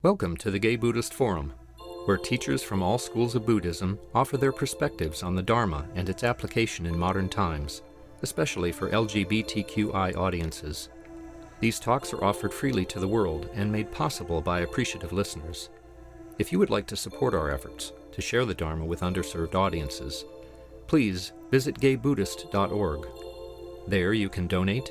Welcome to the Gay Buddhist Forum, where teachers from all schools of Buddhism offer their perspectives on the Dharma and its application in modern times, especially for LGBTQI audiences. These talks are offered freely to the world and made possible by appreciative listeners. If you would like to support our efforts to share the Dharma with underserved audiences, please visit gaybuddhist.org. There you can donate,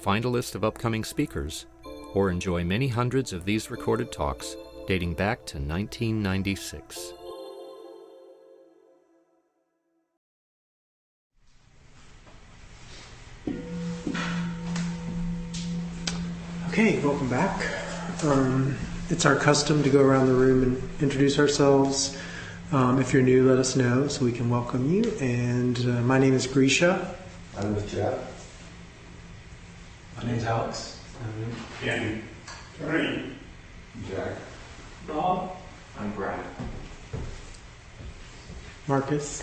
find a list of upcoming speakers, or enjoy many hundreds of these recorded talks dating back to 1996. Okay, welcome back. It's our custom to go around the room and introduce ourselves. If you're new, let us know so we can welcome you. And my name is Grisha. I'm with Jeff. My name's Alex. Kenny. Tony. Jack. Bob. I'm Brad. Marcus.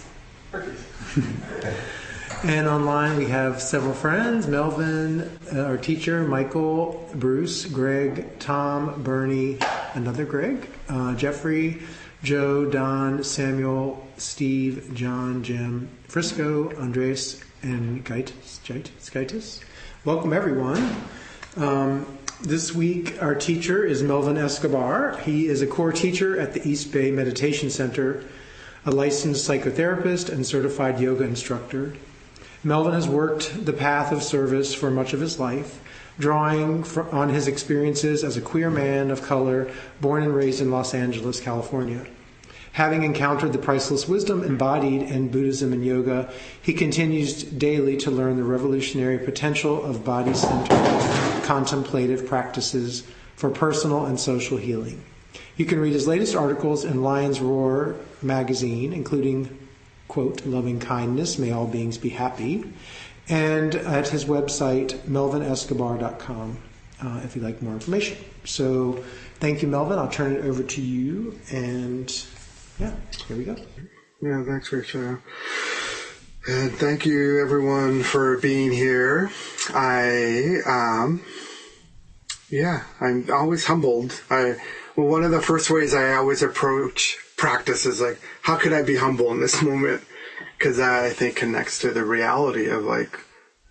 And online we have several friends: Melvin, our teacher, Michael, Bruce, Greg, Tom, Bernie, another Greg, Jeffrey, Joe, Don, Samuel, Steve, John, Jim, Frisco, Andres, and Gaitis. Welcome everyone. This week our teacher is Melvin Escobar. He is a core teacher at the East Bay Meditation Center, a licensed psychotherapist and certified yoga instructor. Melvin has worked the path of service for much of his life, drawing on his experiences as a queer man of color born and raised in Los Angeles, California. Having encountered the priceless wisdom embodied in Buddhism and yoga, he continues daily to learn the revolutionary potential of body-centered contemplative practices for personal and social healing. You can read his latest articles in Lion's Roar magazine, including, quote, "Loving Kindness, May All Beings Be Happy," and at his website, melvinescobar.com, if you'd like more information. So thank you, Melvin. I'll turn it over to you, and yeah, here we go. Yeah, thanks, Rachel. And thank you, everyone, for being here. I'm always humbled. One of the first ways I always approach practice is like, how could I be humble in this moment? Because that, I think, connects to the reality of like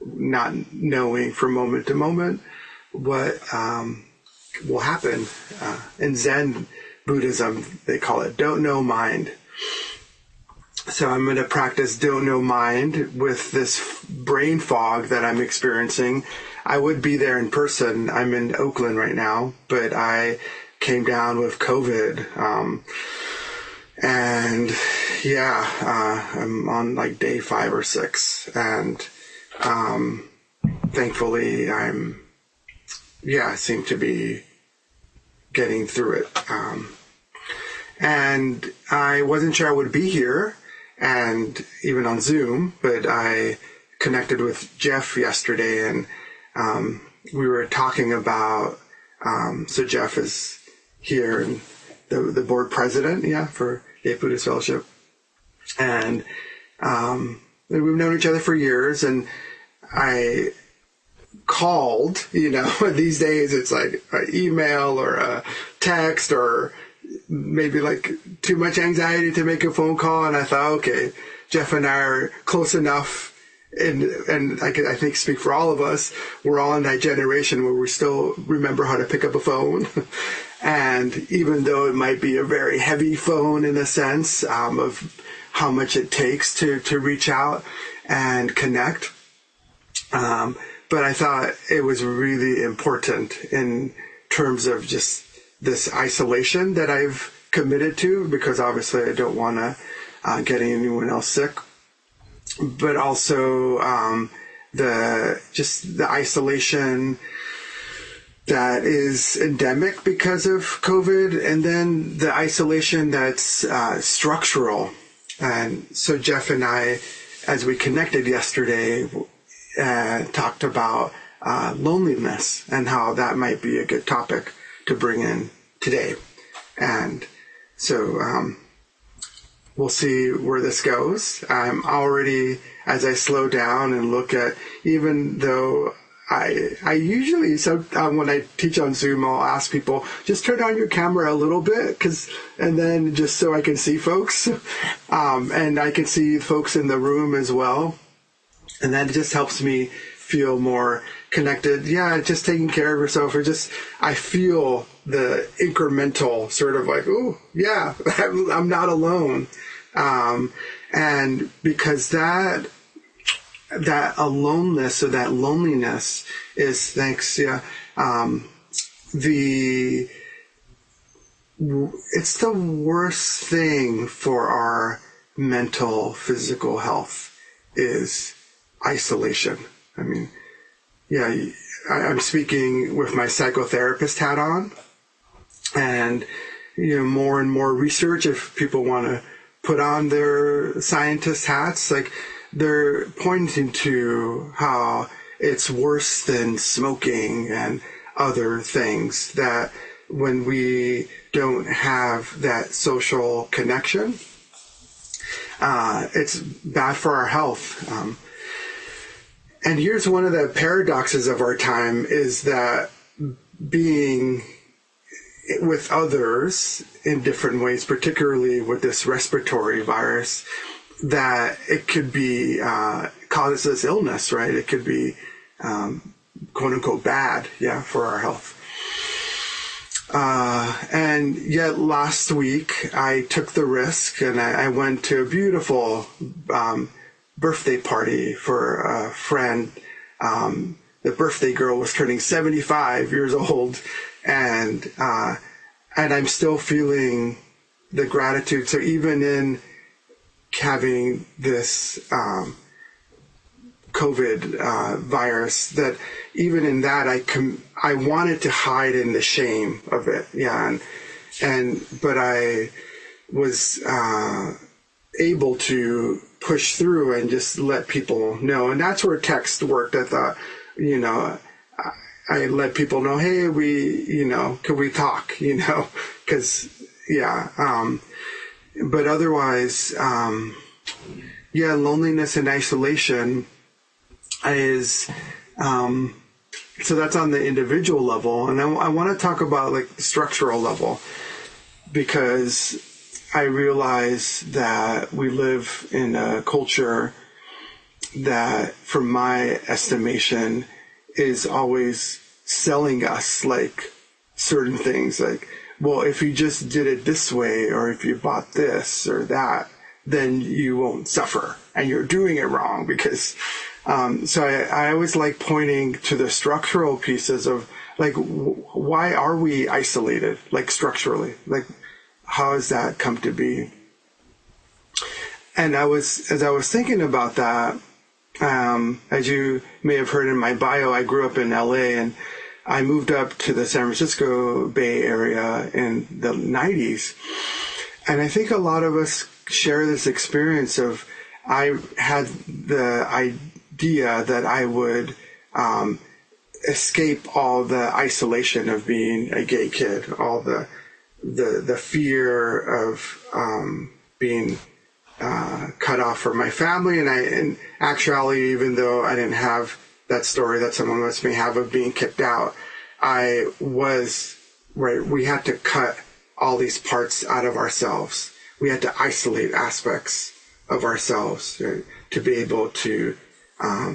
not knowing from moment to moment what will happen. In Zen Buddhism, they call it don't know mind. So I'm going to practice don't know mind with this brain fog that I'm experiencing. I would be there in person. I'm in Oakland right now, but I came down with COVID. I'm on like day 5 or 6. And thankfully, I seem to be getting through it. And I wasn't sure I would be here, and even on Zoom, but I connected with Jeff yesterday, and we were talking about, so Jeff is here, and the board president, for Gay Buddhist Fellowship. And we've known each other for years, and I called, these days it's like an email or a text or maybe like too much anxiety to make a phone call. And I thought, okay, Jeff and I are close enough, and I think speak for all of us. We're all in that generation where we still remember how to pick up a phone. And even though it might be a very heavy phone in a sense of how much it takes to reach out and connect, but I thought it was really important in terms of just this isolation that I've committed to, because obviously I don't want to get anyone else sick, but also the isolation that is endemic because of COVID, and then the isolation that's structural. And so Jeff and I, as we connected yesterday, talked about loneliness and how that might be a good topic to bring in today. And so we'll see where this goes. I'm already, as I slow down and look at, even though I usually, when I teach on Zoom, I'll ask people, just turn on your camera a little bit, and then just so I can see folks, and I can see folks in the room as well. And that just helps me feel more connected. Yeah, just taking care of yourself, I feel the incremental sort of like, oh, yeah, I'm not alone. And because that aloneness or that loneliness is, it's the worst thing for our mental, physical health is isolation. I mean, yeah, I'm speaking with my psychotherapist hat on, and, more and more research, if people want to put on their scientist hats, like, they're pointing to how it's worse than smoking and other things, that when we don't have that social connection, it's bad for our health. And here's one of the paradoxes of our time, is that being with others in different ways, particularly with this respiratory virus, that it could be causes illness, right? It could be quote unquote bad, for our health. And yet last week I took the risk and I went to a beautiful birthday party for a friend. The birthday girl was turning 75 years old, and I'm still feeling the gratitude. So even in having this COVID virus, that even in that I wanted to hide in the shame of it, but I was able to push through and just let people know. And that's where text worked. I thought, I let people know, hey, can we talk, because, but otherwise, loneliness and isolation is, so that's on the individual level. And I want to talk about like the structural level, because I realize that we live in a culture that, from my estimation, is always selling us like certain things, like, well, if you just did it this way, or if you bought this or that, then you won't suffer, and you're doing it wrong. Because so I always like pointing to the structural pieces of, like, why are we isolated, like, structurally? Like, how has that come to be? And as I was thinking about that, as you may have heard in my bio, I grew up in LA, and I moved up to the San Francisco Bay Area in the 90s. And I think a lot of us share this experience of, I had the idea that I would escape all the isolation of being a gay kid, all the fear of being cut off from my family. And in actuality, even though I didn't have that story that some of us may have of being kicked out, I was, right, we had to cut all these parts out of ourselves. We had to isolate aspects of ourselves, right, to be able to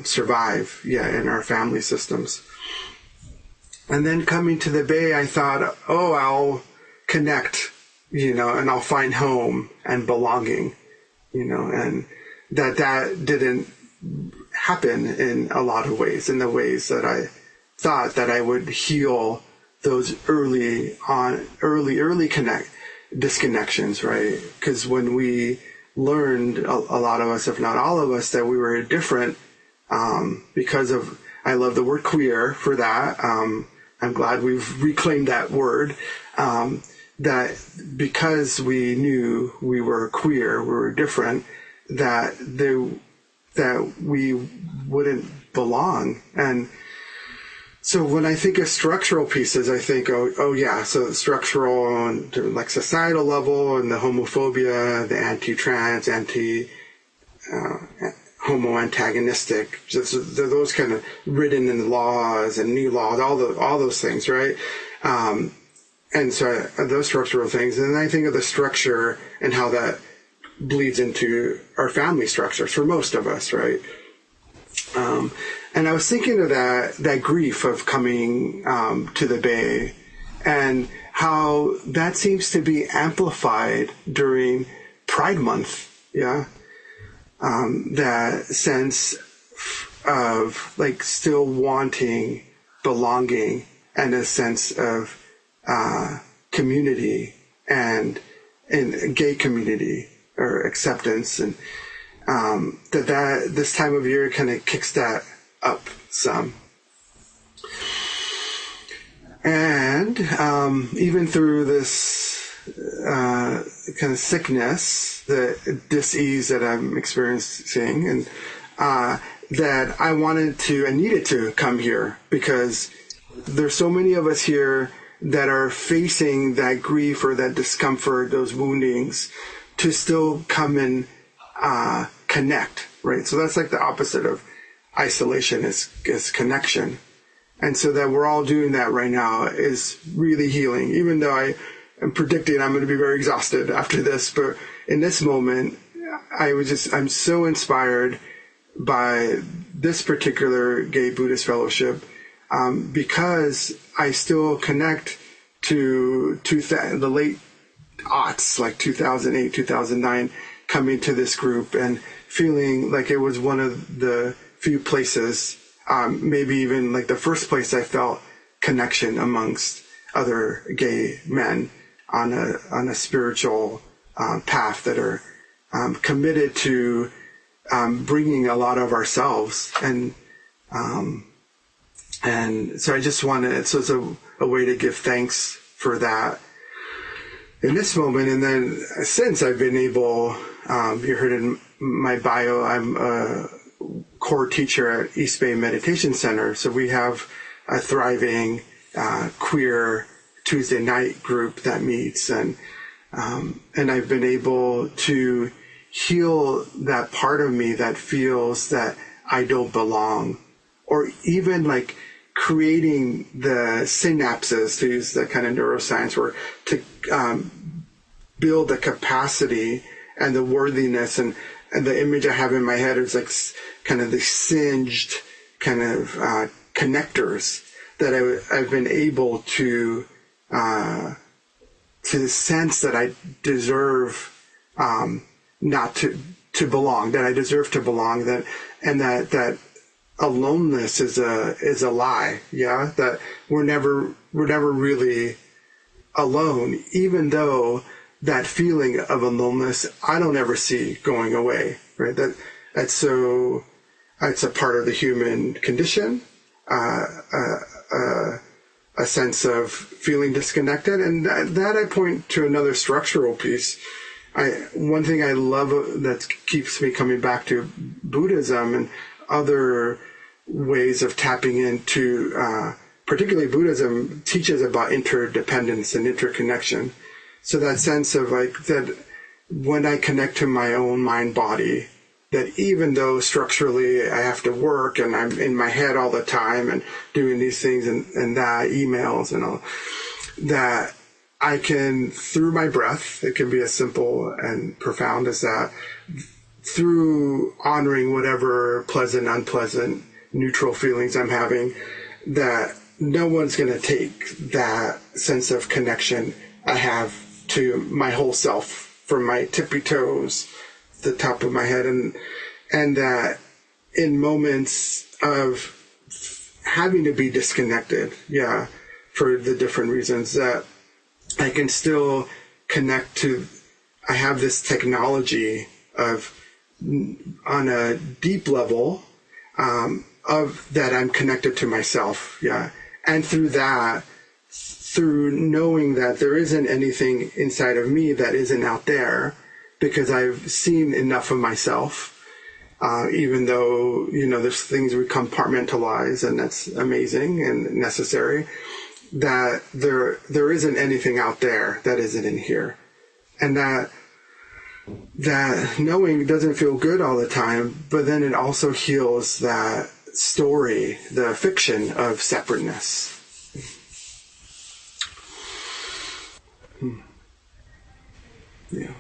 survive, in our family systems. And then coming to the Bay, I thought, oh, I'll connect, and I'll find home and belonging, and that didn't happen in a lot of ways, in the ways that I thought that I would heal those early disconnections, right? Because when we learned, a lot of us, if not all of us, that we were different, because of, I love the word queer for that. I'm glad we've reclaimed that word. That because we knew we were queer, we were different, that we wouldn't belong. And so when I think of structural pieces, I think, so structural on like societal level, and the homophobia, the anti-trans, homo-antagonistic, just those kind of written in the laws and new laws, all those things, right? And so those structural things. And then I think of the structure and how that bleeds into our family structures for most of us, right? And I was thinking of that grief of coming to the Bay, and how that seems to be amplified during Pride Month, yeah? That sense of like still wanting belonging and a sense of community and gay community or acceptance, and that this time of year kind of kicks that up some. And even through this kind of sickness, the dis-ease that I'm experiencing, and that I wanted to and needed to come here, because there's so many of us here that are facing that grief or that discomfort, those woundings, to still come and connect, right? So that's like the opposite of isolation is connection. And so that we're all doing that right now is really healing, even though I am predicting I'm going to be very exhausted after this. But in this moment, I'm so inspired by this particular gay Buddhist fellowship, because I still connect to the late aughts, like 2008, 2009, coming to this group and feeling like it was one of the few places, maybe even like the first place I felt connection amongst other gay men on a spiritual path that are committed to bringing a lot of ourselves, and so I just wanted, so it's a way to give thanks for that in this moment. And then since I've been able, you heard in my bio, I'm a core teacher at East Bay Meditation Center. So we have a thriving queer Tuesday night group that meets, and I've been able to heal that part of me that feels that I don't belong, or even like creating the synapses, to use that kind of neuroscience, or to build the capacity and the worthiness, and the image I have in my head is like kind of the singed kind of connectors that I've been able to sense that I deserve not to belong, that I deserve to belong, that aloneness is a lie, yeah, that we're never really alone, even though that feeling of aloneness I don't ever see going away, right? It's a part of the human condition, a sense of feeling disconnected, and that I point to another structural piece. One thing I love that keeps me coming back to Buddhism and other ways of tapping into, particularly Buddhism teaches about interdependence and interconnection. So that sense of like that when I connect to my own mind body, that even though structurally I have to work and I'm in my head all the time and doing these things and that emails and all, that I can, through my breath, it can be as simple and profound as that, through honoring whatever pleasant, unpleasant, neutral feelings I'm having, that no one's going to take that sense of connection I have to my whole self, from my tippy toes, the top of my head, and that in moments of having to be disconnected, yeah, for the different reasons, that I can still connect to, I have this technology of, on a deep level, of that I'm connected to myself, yeah. And through that, through knowing that there isn't anything inside of me that isn't out there, because I've seen enough of myself, even though, there's things we compartmentalize, and that's amazing and necessary, that there isn't anything out there that isn't in here. And that that knowing doesn't feel good all the time, but then it also heals that story, the fiction of separateness. Yeah.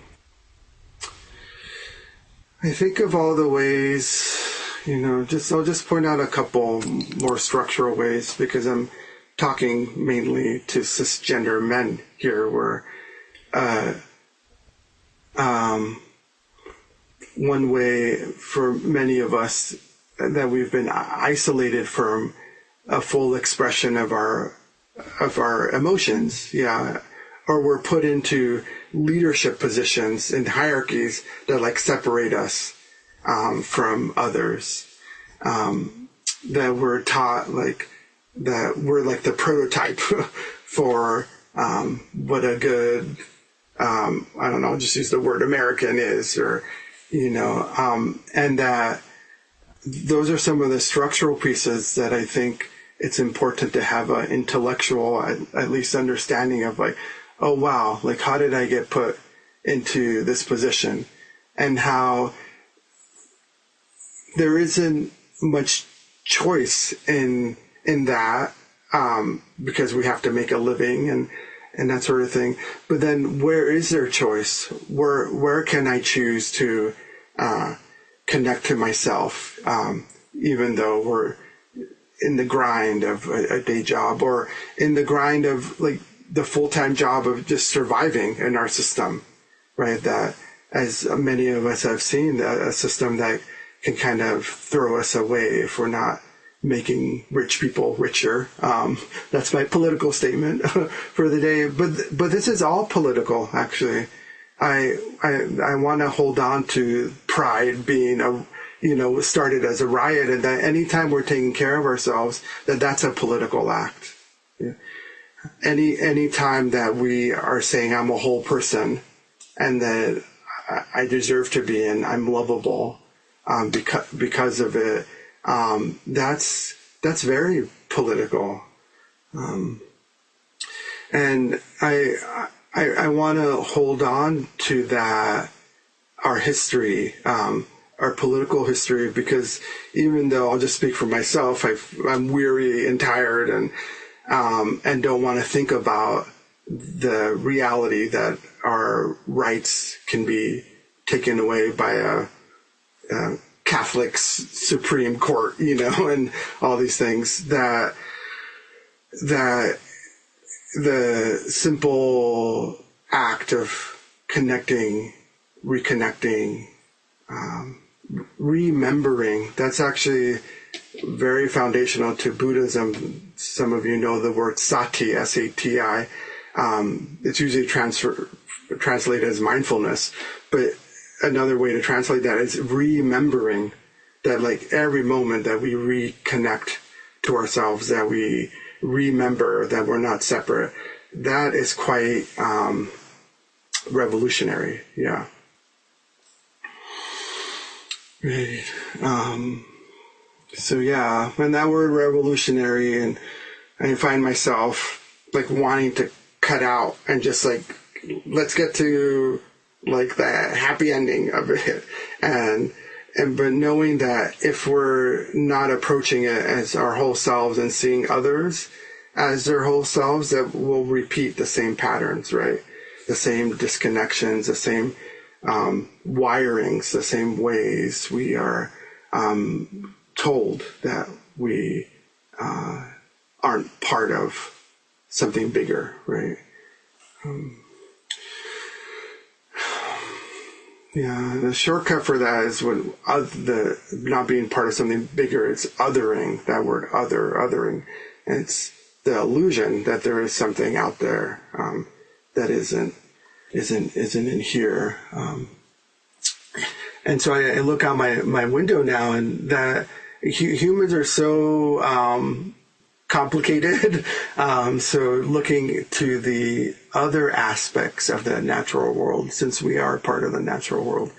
I think of all the ways, I'll just point out a couple more structural ways, because I'm talking mainly to cisgender men here, where one way for many of us that we've been isolated from a full expression of our emotions, or we're put into leadership positions and hierarchies that separate us from others, that we're taught that we're the prototype for what a good I don't know, just use the word American is, or and that those are some of the structural pieces that I think it's important to have an intellectual, at least understanding of oh wow, how did I get put into this position, and how there isn't much choice in that, because we have to make a living and that sort of thing. But then where is there choice? Where can I choose to connect to myself, even though we're in the grind of a day job, or in the grind of the full-time job of just surviving in our system, right? That, as many of us have seen, a system that can kind of throw us away if we're not making rich people richer. That's my political statement for the day. But this is all political, actually. I want to hold on to pride being started as a riot, and that anytime we're taking care of ourselves, that's a political act. Yeah. Any time that we are saying I'm a whole person and that I deserve to be and I'm lovable because of it, that's very political. And I want to hold on to that, our history, our political history, because even though, I'll just speak for myself, I'm weary and tired and don't want to think about the reality that our rights can be taken away by a Catholic Supreme Court, and all these things, that the simple act of connecting, reconnecting, remembering, that's actually very foundational to Buddhism. Some of you know the word sati, S-A-T-I. It's usually translated as mindfulness, but another way to translate that is remembering, that every moment that we reconnect to ourselves, that we remember that we're not separate, that is quite revolutionary. Yeah. Right. So yeah, and that word revolutionary, and I find myself wanting to cut out and just let's get to the happy ending of it, but knowing that if we're not approaching it as our whole selves and seeing others as their whole selves, that we'll repeat the same patterns, right? The same disconnections, the same wirings, the same ways we are told that we aren't part of something bigger, right? Yeah, the shortcut for that is when the not being part of something bigger, it's othering, that word othering. And it's the illusion that there is something out there that isn't in here. And so I look out my window now, and that humans are so complicated. So looking to the other aspects of the natural world, since we are part of the natural world,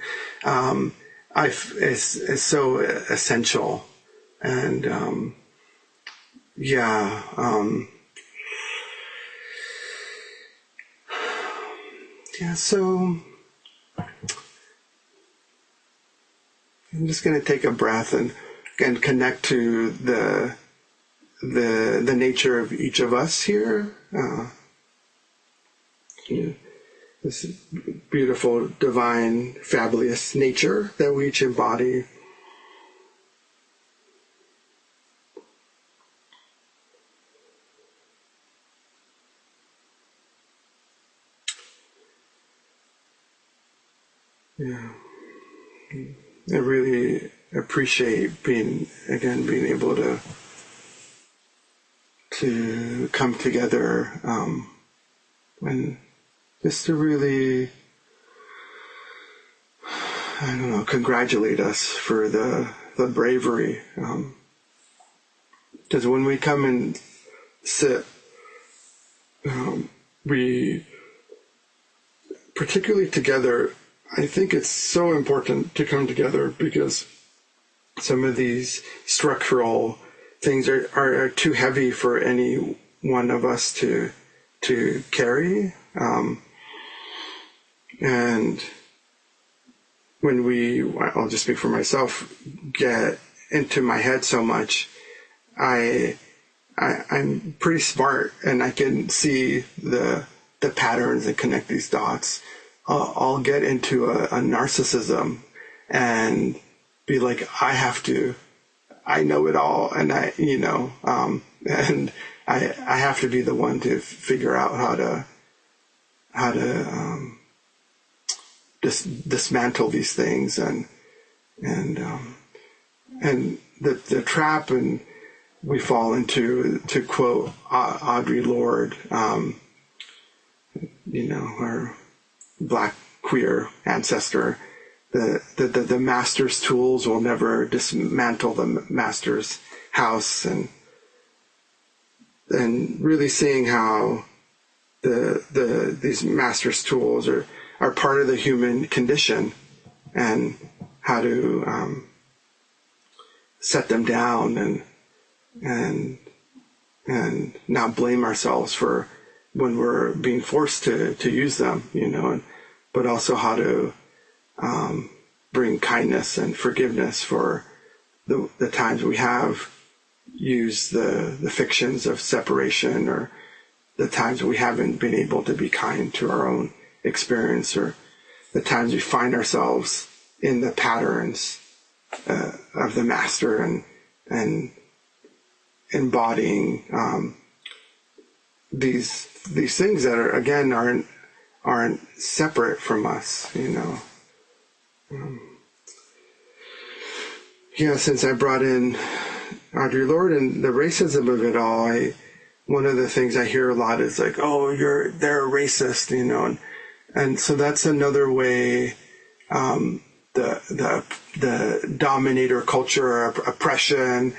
is so essential. And so I'm just going to take a breath and connect to the nature of each of us here. This beautiful, divine, fabulous nature that we each embody. Yeah. I really appreciate being able to come together, and just to really, congratulate us for the bravery. Because when we come and sit, we, particularly together, I think it's so important to come together because some of these structural things are too heavy for any one of us to carry. And when I'll just speak for myself, get into my head so much, I'm pretty smart and I can see the patterns and connect these dots. I'll get into a narcissism and be like, I know it all, and and I have to be the one to figure out how to dismantle these things and the trap and we fall into, to quote Audre Lorde, our Black queer ancestor, the master's tools will never dismantle the master's house, and really seeing how these master's tools are part of the human condition, and how to set them down and not blame ourselves for when we're being forced to use them, but also how to bring kindness and forgiveness for the times we have used the fictions of separation, or the times we haven't been able to be kind to our own experience, or the times we find ourselves in the patterns of the master and embodying these things that are, again, aren't separate from us, since I brought in Audre Lorde and the racism of it all, one of the things I hear a lot is like, oh, they're a racist, and so that's another way, the dominator culture, oppression,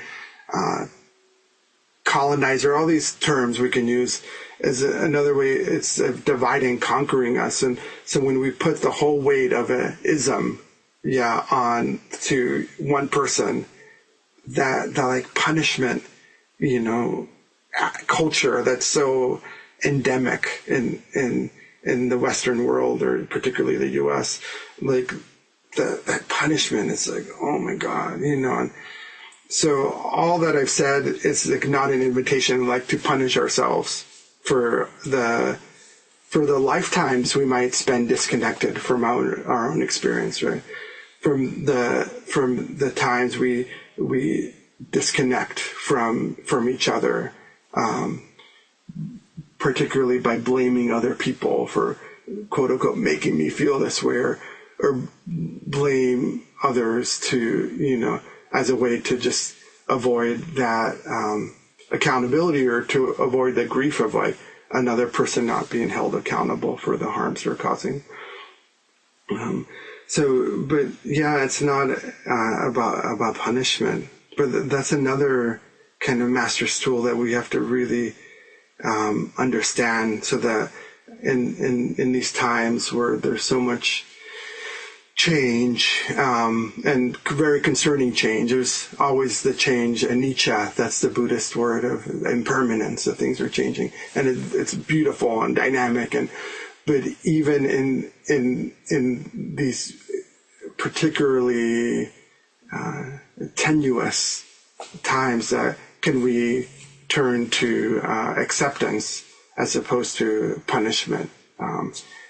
colonizer, all these terms we can use as another way. It's dividing, conquering us. And so when we put the whole weight of an ism, on to one person, that like punishment, culture that's so endemic in the Western world, or particularly the US, like that punishment is like, oh my God, and so all that I've said is like not an invitation like to punish ourselves for the lifetimes we might spend disconnected from our own experience, right? From the times we disconnect from each other, particularly by blaming other people for quote unquote making me feel this way, or blame others to, as a way to just avoid that accountability, or to avoid the grief of like another person not being held accountable for the harms they're causing. But it's not about punishment, but that's another kind of master's tool that we have to really understand, so that in these times where there's so much change, and very concerning change. There's always the change, anicca, that's the Buddhist word of impermanence, that things are changing, and it's beautiful and dynamic. But even in these particularly tenuous times that can we turn to acceptance as opposed to punishment,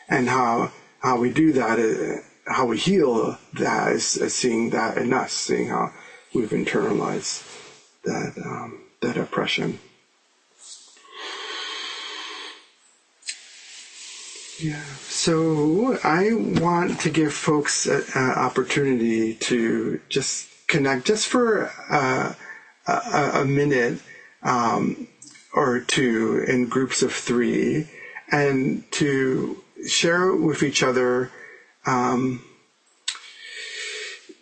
and how we do that, how we heal that is seeing that in us, seeing how we've internalized that oppression. Yeah. So I want to give folks an opportunity to just connect just for a minute or two in groups of 3, and to share with each other in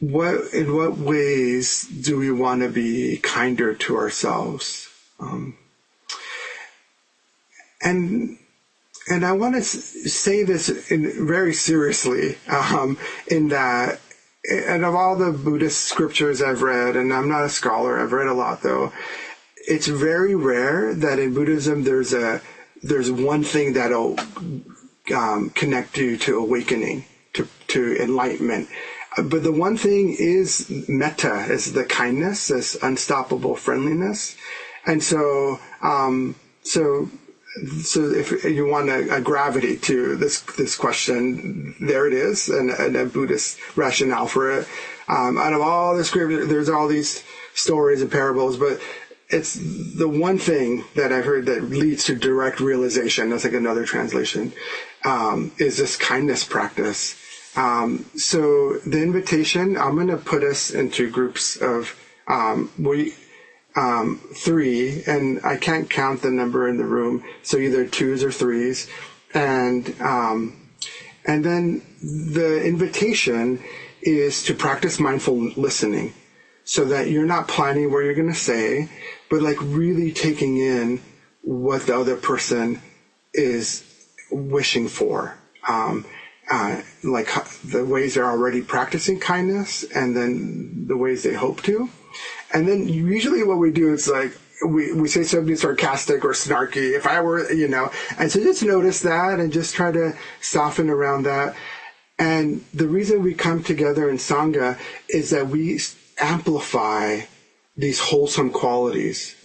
what ways do we want to be kinder to ourselves, and I want to say this very seriously, in that, and of all the Buddhist scriptures I've read, and I'm not a scholar, I've read a lot though, it's very rare that in Buddhism there's one thing that'll connect you to awakening, to enlightenment. But the one thing is metta, is the kindness, this unstoppable friendliness. And so if you want a gravity to this question, there it is, and a Buddhist rationale for it. Out of all the scripture, there's all these stories and parables, but it's the one thing that I've heard that leads to direct realization. That's like another translation, is this kindness practice. So the invitation, I'm going to put us into groups of 3, and I can't count the number in the room, so either 2s or 3s, and then the invitation is to practice mindful listening, so that you're not planning what you're going to say, but like really taking in what the other person is wishing for, like the ways they're already practicing kindness, and then the ways they hope to. And then usually what we do is like, we say something sarcastic or snarky, if I were, and so just notice that and just try to soften around that. And the reason we come together in Sangha is that we amplify these wholesome qualities.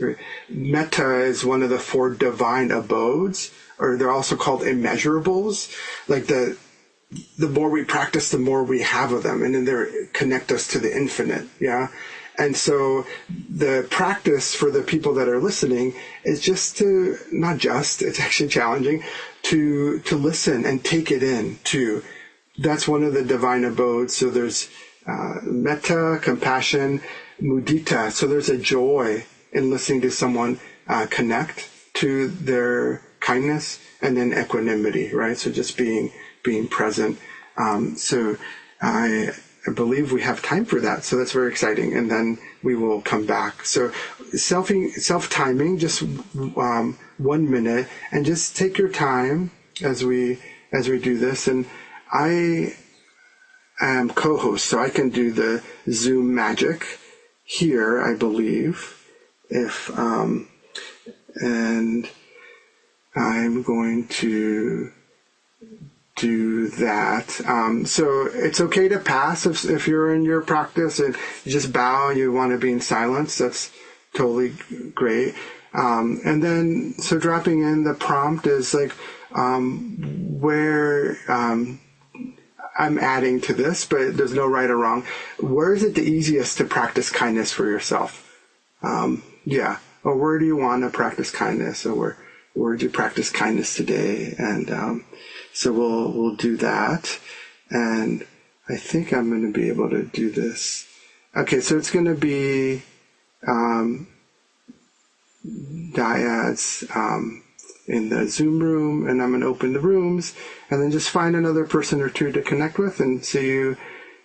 Metta is one of the 4 divine abodes, or they're also called immeasurables. Like the more we practice, the more we have of them, and then they connect us to the infinite. Yeah. And so the practice for the people that are listening is just to, it's actually challenging, to listen and take it in too. That's one of the divine abodes. So there's metta, compassion, mudita. So there's a joy in listening to someone connect to their kindness, and then equanimity, right? So just being present. So I believe we have time for that. So that's very exciting. And then we will come back. So self-timing, just 1 minute, and just take your time as we do this. And I am co-host, so I can do the Zoom magic here, I believe. And I'm going to do that. So it's okay to pass if you're in your practice and you just bow and you want to be in silence. That's totally great. And then, so dropping in the prompt is like, where, I'm adding to this, but there's no right or wrong. Where is it the easiest to practice kindness for yourself? Or where do you want to practice kindness? Or where do you practice kindness today? And, so we'll do that. And I think I'm going to be able to do this. Okay, so it's going to be dyads in the Zoom room, and I'm going to open the rooms, and then just find another person or 2 to connect with, and see you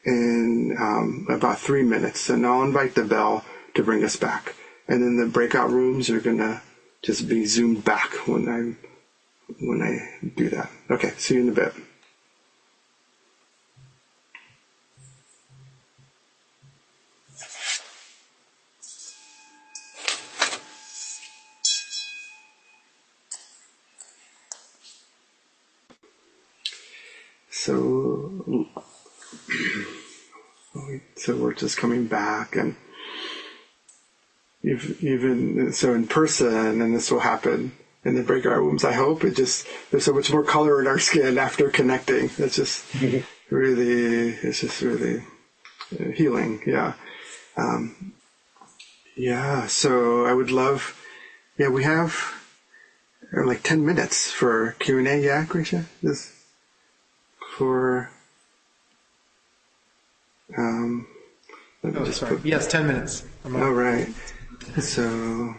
in about 3 minutes. And I'll invite the bell to bring us back. And then the breakout rooms are going to just be zoomed back when I do that. Okay, see you in a bit. So, wait. so we're just coming back, and even so in person, and this will happen in the breakout rooms. I hope there's so much more color in our skin after connecting. It's just really healing. Yeah. So I would love, we have like 10 minutes for Q&A. Yeah, Grisha? Yes, 10 minutes. All right. So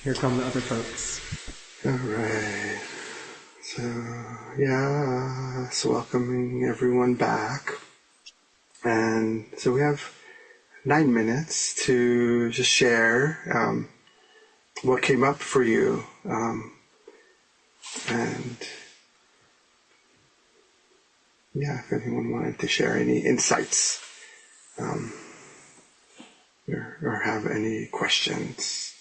here come the other folks. All right. So welcoming everyone back. And so we have 9 minutes to just share what came up for you. If anyone wanted to share any insights or have any questions.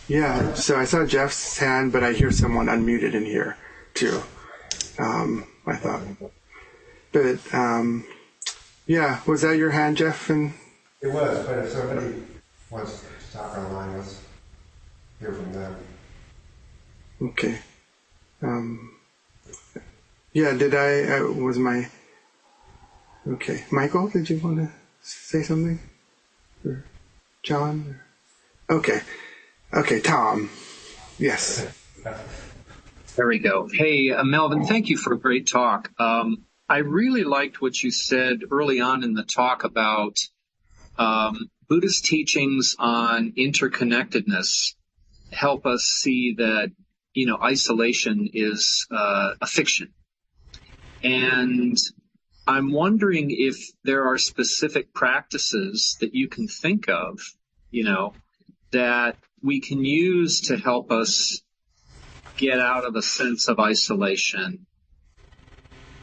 Yeah, so I saw Jeff's hand, but I hear someone unmuted in here too. I thought. But was that your hand, Jeff? And It was, but if somebody wants to talk online, let's hear from them. Okay. Okay. Michael, did you want to say something? Or John? Okay, Tom. Yes. There we go. Hey, Melvin, thank you for a great talk. I really liked what you said early on in the talk about Buddhist teachings on interconnectedness help us see that, isolation is a fiction. And I'm wondering if there are specific practices that you can think of, that we can use to help us get out of a sense of isolation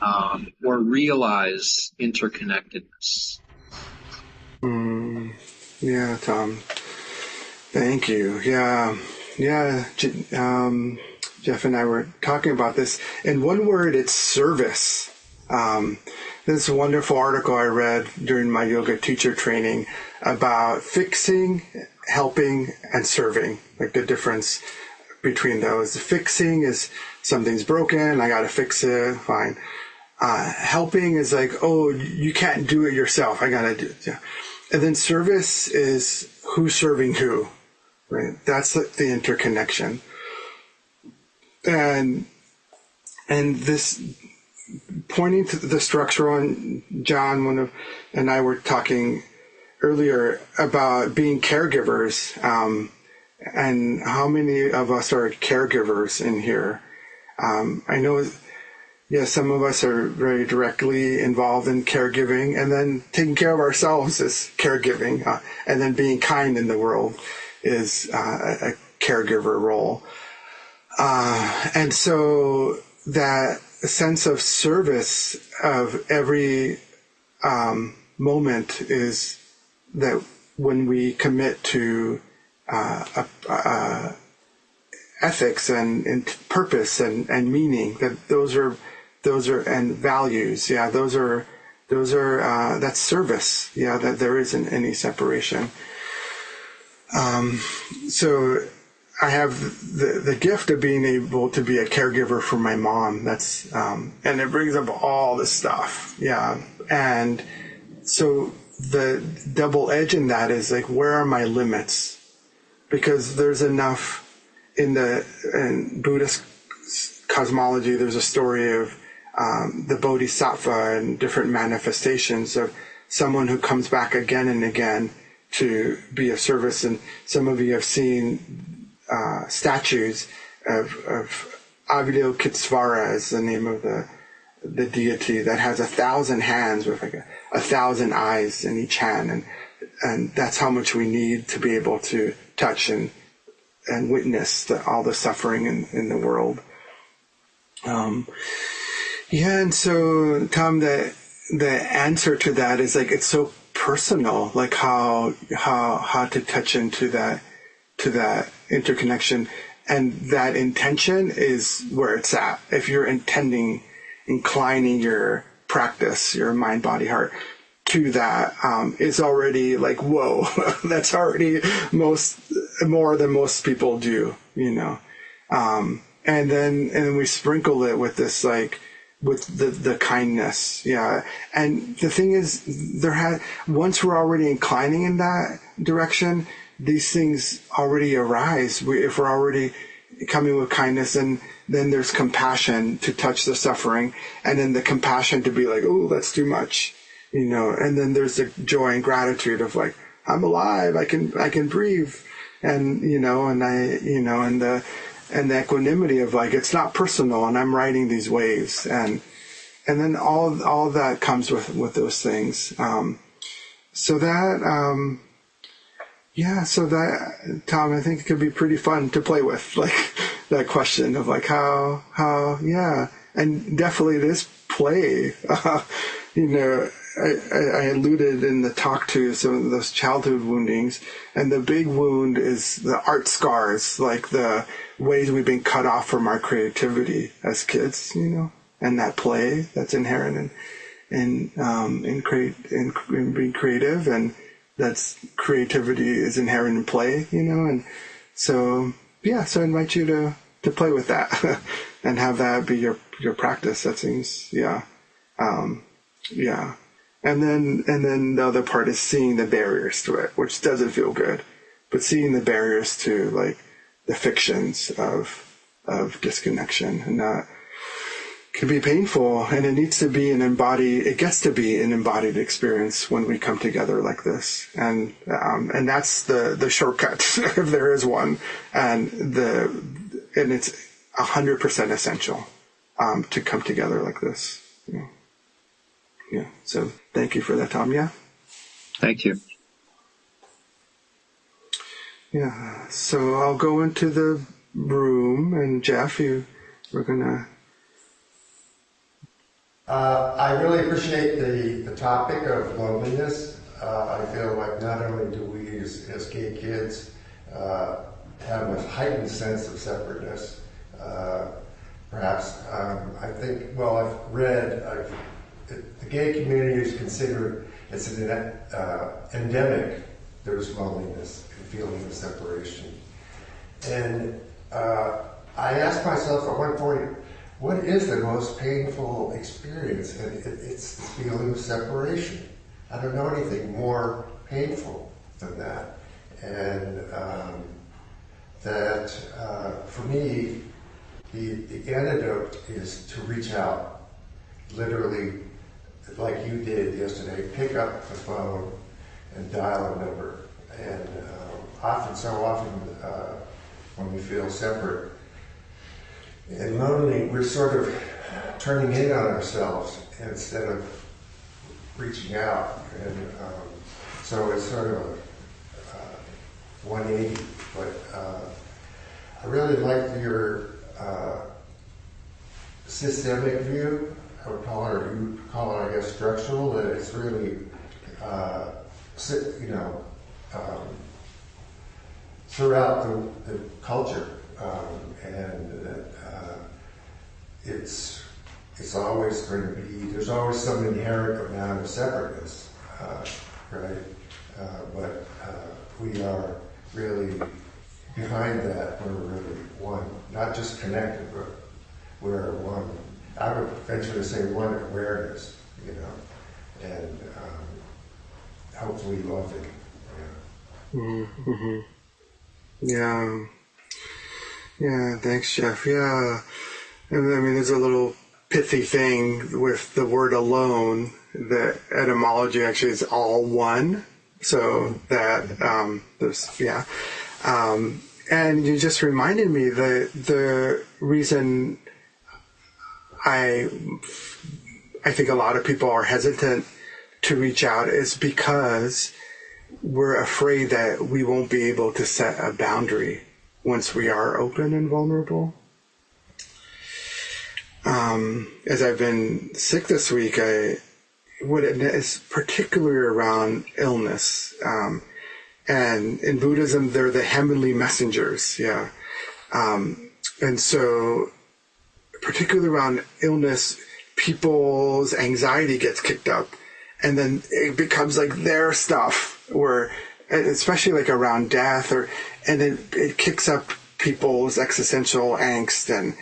or realize interconnectedness. Yeah, Tom. Thank you. Yeah. Jeff and I were talking about this. In one word, it's service. This wonderful article I read during my yoga teacher training about fixing, helping, and serving, like the difference between those. Fixing is something's broken, I got to fix it, fine. Helping is like, oh, you can't do it yourself, I got to do it. Yeah. And then service is who's serving who, right? That's the interconnection. And this pointing to the structural, and John and I were talking earlier about being caregivers, and how many of us are caregivers in here. I know, some of us are very directly involved in caregiving, and then taking care of ourselves is caregiving, and then being kind in the world is a caregiver role. And so that sense of service of every moment is that when we commit to ethics and purpose and meaning, that those are and values. Yeah, those are that's service. Yeah, that there isn't any separation. So I have the gift of being able to be a caregiver for my mom. That's and it brings up all this stuff. Yeah, and so the double edge in that is like, where are my limits? Because there's enough in Buddhist cosmology. There's a story of the Bodhisattva and different manifestations of someone who comes back again and again to be of service. And some of you have seen statues of Avalokitesvara is the name of the deity that has 1,000 hands with like 1,000 eyes in each hand, and that's how much we need to be able to touch and witness all the suffering in the world. And so Tom, the answer to that is like, it's so personal, like how to touch into that interconnection, and that intention is where it's at. If you're intending inclining your practice, your mind, body, heart to that, is already like, whoa, that's already more than most people do, and then we sprinkle it with this, like, with the kindness. Yeah. And the thing is, once we're already inclining in that direction, these things already arise. If we're already coming with kindness, and then there's compassion to touch the suffering, and then the compassion to be like, oh, that's too much, and then there's the joy and gratitude of like, I'm alive, I can breathe. And, and the equanimity of like, it's not personal, and I'm riding these waves, and then all that comes with those things. So that Tom, I think it could be pretty fun to play with, like that question of like how, and definitely this play, I alluded in the talk to some of those childhood woundings, and the big wound is the art scars, like the ways we've been cut off from our creativity as kids, and that play that's inherent in being creative, and that's creativity is inherent in play, and so I invite you to play with that and have that be your practice. That seems, And then the other part is seeing the barriers to it, which doesn't feel good, but seeing the barriers to like the fictions of disconnection, and that can be painful, and it gets to be an embodied experience when we come together like this. And that's the shortcut, if there is one, and it's 100% essential, to come together like this. Yeah. So thank you for that, Tom. Yeah. Thank you. Yeah. So I'll go into the room, and Jeff, we're gonna. I really appreciate the topic of loneliness. I feel like not only do we as gay kids have a heightened sense of separateness, perhaps I think, I've read, the gay community is considered as an endemic. There's loneliness and feeling of separation. And I asked myself at one point, what is the most painful experience? And it's the feeling of separation. I don't know anything more painful than that. And for me, the antidote is to reach out, literally, like you did yesterday, pick up the phone and dial a number. And so often, when we feel separate and lonely, we're sort of turning in on ourselves instead of reaching out. And so it's sort of a 180. But I really like your systemic view. I would call it, or you would call it, I guess, structural, that it's really, throughout the culture, and that it's always going to be, there's always some inherent amount of separateness, right? But we are really behind that, we're really one, not just connected, but we're one. I would venture to say one awareness, and hopefully loving. Mm-hmm. Yeah, thanks, Jeff. Yeah, and I mean, there's a little pithy thing with the word alone. The etymology actually is all one. So that, and you just reminded me that the reason I think a lot of people are hesitant to reach out is because we're afraid that we won't be able to set a boundary once we are open and vulnerable. As I've been sick this week, it's particularly around illness. And in Buddhism, they're the heavenly messengers. Yeah. And so particularly around illness, people's anxiety gets kicked up, and then it becomes like their stuff, where especially like around death, and then it kicks up people's existential angst and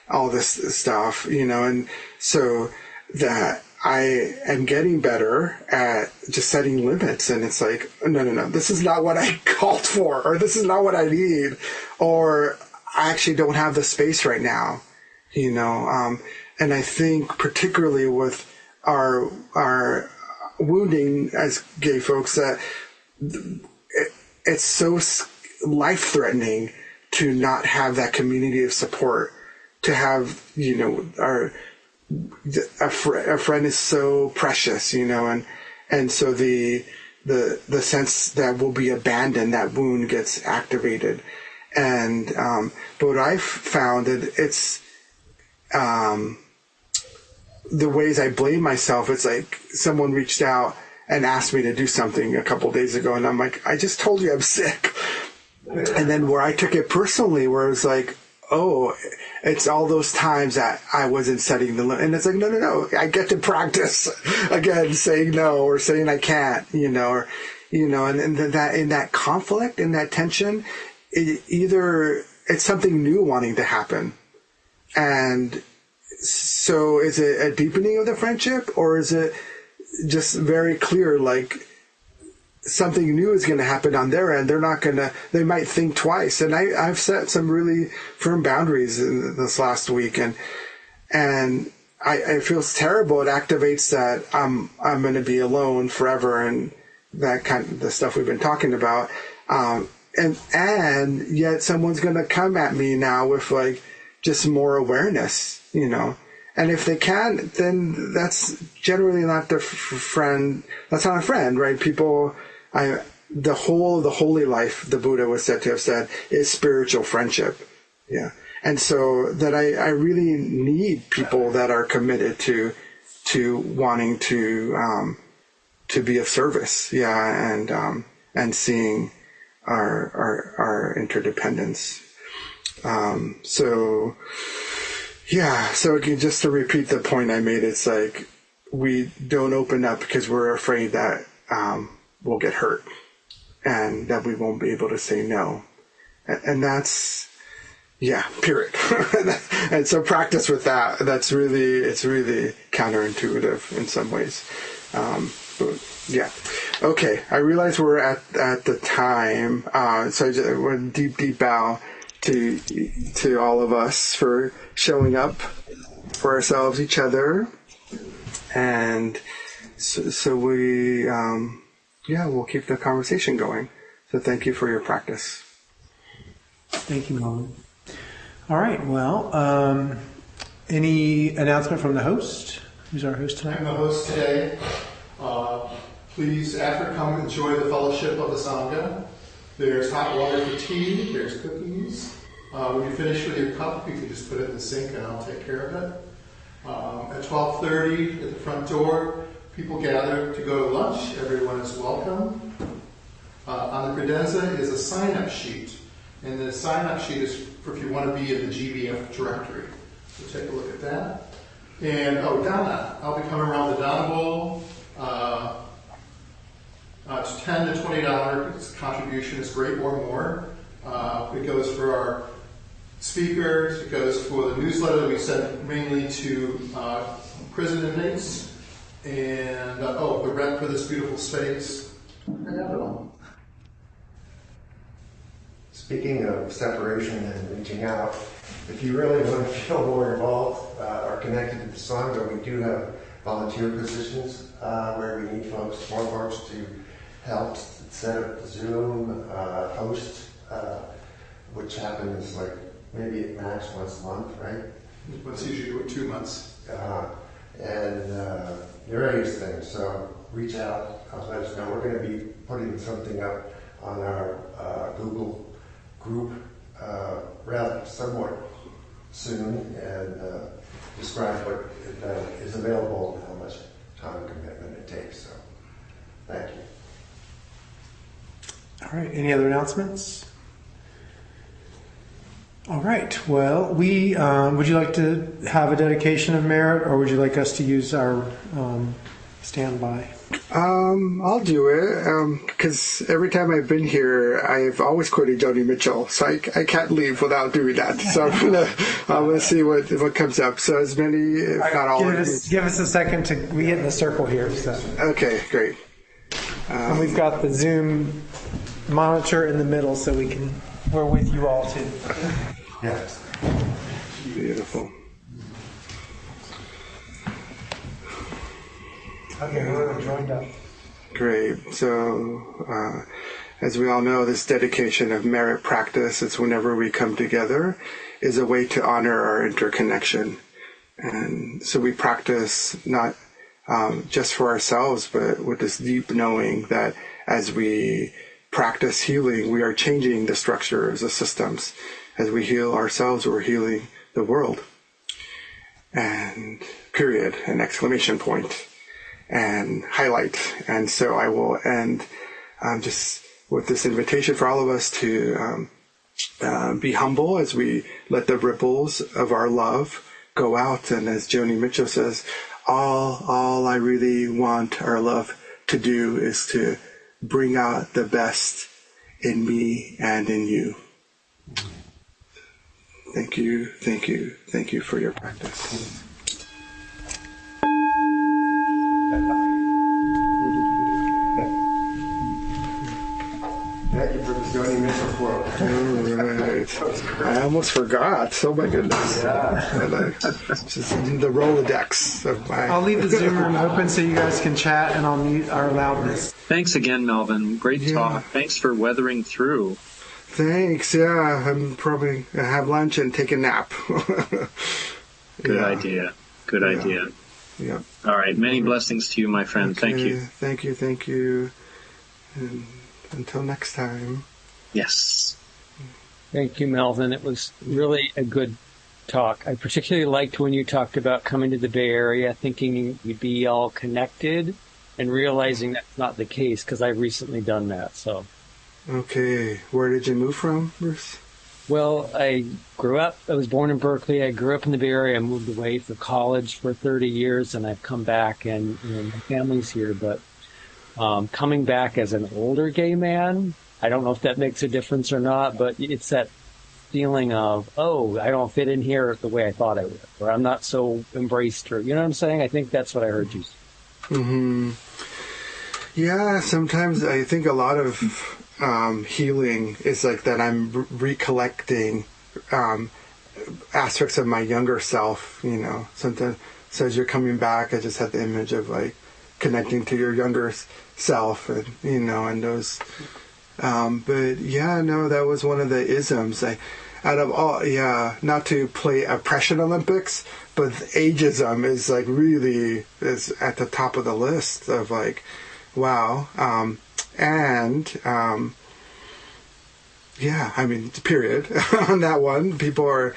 all this stuff, and so that I am getting better at just setting limits, and it's like, no, this is not what I called for, or this is not what I need, or I actually don't have the space right now, and I think particularly with our wounding as gay folks, that it's so life-threatening to not have that community of support, to have, a friend is so precious, and so the sense that we'll be abandoned, that wound gets activated. And but what I've found that it's the ways I blame myself, it's like someone reached out and asked me to do something a couple days ago, and I'm like, I just told you I'm sick. And then where I took it personally, where it was like, oh, it's all those times that I wasn't setting the limit. And it's like, no, I get to practice again, saying no, or saying I can't, and that in that conflict, in that tension, either it's something new wanting to happen. And so is it a deepening of the friendship, or is it just very clear, like something new is going to happen on their end? They might think twice. And I've set some really firm boundaries in this last week, and it feels terrible. It activates that I'm going to be alone forever, and that kind of the stuff we've been talking about. And yet someone's going to come at me now with like just more awareness, And if they can, then that's generally not the friend. That's not a friend, right? People, the whole of the holy life, the Buddha was said to have said, is spiritual friendship. Yeah. And so that I really need people that are committed to wanting to be of service. Yeah. And seeing our interdependence. So again, just to repeat the point I made, it's like we don't open up because we're afraid that we'll get hurt and that we won't be able to say no. And that's, period. And so practice with that. It's really counterintuitive in some ways. Okay. I realize we're at the time. So we're a deep bow to all of us for showing up for ourselves, each other, and so we we'll keep the conversation going. So thank you for your practice. Thank you, Melvin. All right. Well, any announcement from the host? Who's our host tonight? I'm the host today. Please, after, come enjoy the fellowship of the Sangha. There's hot water for tea. There's cookies. When you finish with your cup, you can just put it in the sink and I'll take care of it. At 12:30 at the front door, people gather to go to lunch. Everyone is welcome. On the credenza is a sign-up sheet. And the sign-up sheet is for if you want to be in the GBF directory. So take a look at that. And, Dana. I'll be coming around the Dana Bowl. It's $10 to $20 contribution is great or more. It goes for our speakers. It goes for the newsletter that we send mainly to prison inmates. And, the rent for this beautiful space. I have it all. Speaking of separation and reaching out, if you really want to feel more involved or connected to the Sangha, we do have volunteer positions where we need more folks to help set up the Zoom, host, which happens like maybe at max once a month, right? Let's usually do it 2 months. And various things. So reach out, let us know. We're going to be putting something up on our Google group somewhat soon, and describe what is available and how much time commitment it takes. So thank you. All right. Any other announcements? All right. Well, we would you like to have a dedication of merit, or would you like us to use our standby? I'll do it because every time I've been here, I've always quoted Joni Mitchell, so I can't leave without doing that. So I'm gonna see what comes up. So as many, if not all, give us a second to we get in the circle here. So. Okay, great. And we've got the Zoom monitor in the middle, so we're with you all too. Yes. Beautiful. Okay, we're joined up. Great. So, as we all know, this dedication of merit practice, it's whenever we come together, is a way to honor our interconnection. And so we practice not just for ourselves, but with this deep knowing that as we practice healing, we are changing the structures, the systems. As we heal ourselves, we're healing the world. And period, an exclamation point, and highlight. And so I will end just with this invitation for all of us to be humble as we let the ripples of our love go out. And as Joni Mitchell says, all I really want our love to do is to bring out the best in me and in you. Thank you, thank you, thank you for your practice. Thank you for the Joni Mitchell quote. All right. I almost forgot. Oh my goodness. Yeah. Just the Rolodex of my... I'll leave the Zoom room open so you guys can chat, and I'll mute our loudness. Thanks again, Melvin. Great talk. Thanks for weathering through. Thanks. Yeah, I'm probably going to have lunch and take a nap. Good idea. Good idea. Yeah. All right. Many blessings to you, my friend. Okay. Thank you. Thank you. And until next time. Yes. Thank you, Melvin. It was really a good talk. I particularly liked when you talked about coming to the Bay Area, thinking you'd be all connected, and realizing that's not the case, because I've recently done that. So. Okay. Where did you move from, Bruce? Well, I was born in Berkeley. I grew up in the Bay Area. I moved away for college for 30 years, and I've come back, and my family's here. But coming back as an older gay man, I don't know if that makes a difference or not, but it's that feeling of, I don't fit in here the way I thought I would, or I'm not so embraced, or, you know what I'm saying? I think that's what I heard you say. Mm-hmm. Yeah, sometimes I think a lot of healing is like that I'm recollecting aspects of my younger self, Sometimes, so as you're coming back, I just had the image of like connecting to your younger self, and, and those... but yeah, no, that was one of the isms. Out of all, not to play oppression Olympics, but ageism is like really is at the top of the list of like, wow. Period on that one. People are,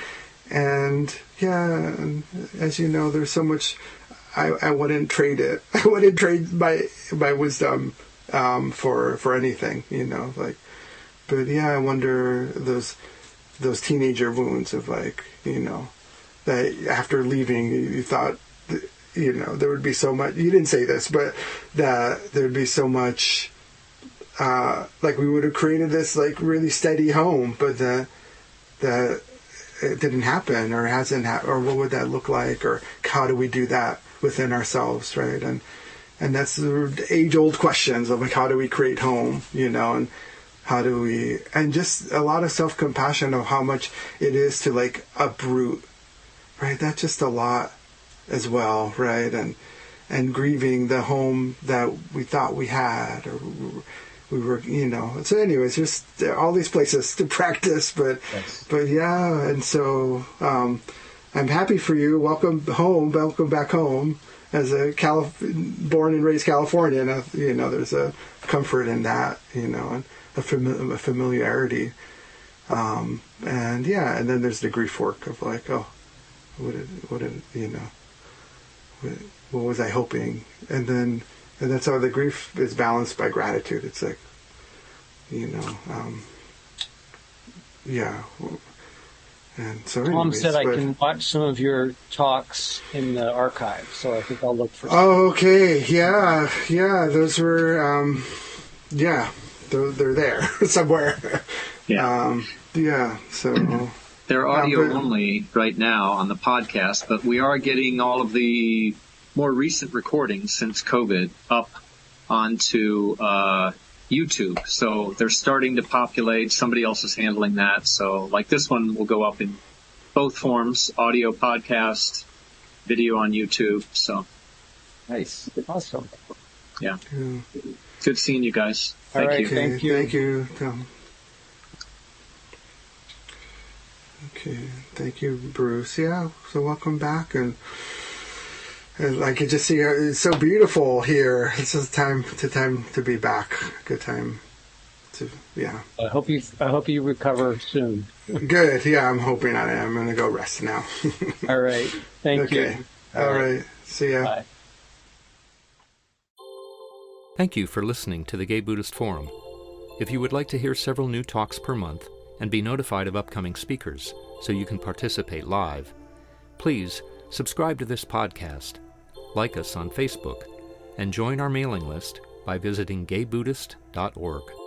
and as you know, there's so much. I wouldn't trade it. I wouldn't trade my wisdom for anything, but I wonder those teenager wounds of like, that after leaving you thought, there would be so much, you didn't say this, but that there would be so much, like we would have created this like really steady home, but that it didn't happen, or hasn't happened, or what would that look like, or how do we do that within ourselves, right? And that's the age-old questions of like, how do we create home, and how do we, and just a lot of self-compassion of how much it is to like uproot, right? That's just a lot as well, right? And grieving the home that we thought we had, or we were, So anyways, just all these places to practice, but and so I'm happy for you. Welcome home. Welcome back home. As a born and raised Californian, there's a comfort in that, and a familiarity, and then there's the grief work of like, what was I hoping, and that's how the grief is balanced by gratitude. It's like, And so, Tom anyways, said I can watch some of your talks in the archive, so I think I'll look for some. Oh, okay. Yeah. Those were, they're there somewhere. Yeah. So they're audio only right now on the podcast, but we are getting all of the more recent recordings since COVID up onto YouTube. So they're starting to populate. Somebody else is handling that. So like this one will go up in both forms, audio podcast, video on YouTube. So Nice. Awesome. yeah. Good seeing you guys. All right, you. thank you. Thank you, Tom. Okay, thank you, Bruce. Yeah, so welcome back, and I could just see it's so beautiful here. This is time to be back. Good time to I hope you recover soon. Good. Yeah, I'm hoping I am. I'm gonna go rest now. All right. Thank okay. you. All right. See ya. Bye. Thank you for listening to the Gay Buddhist Forum. If you would like to hear several new talks per month and be notified of upcoming speakers so you can participate live, please subscribe to this podcast, like us on Facebook, and join our mailing list by visiting gaybuddhist.org.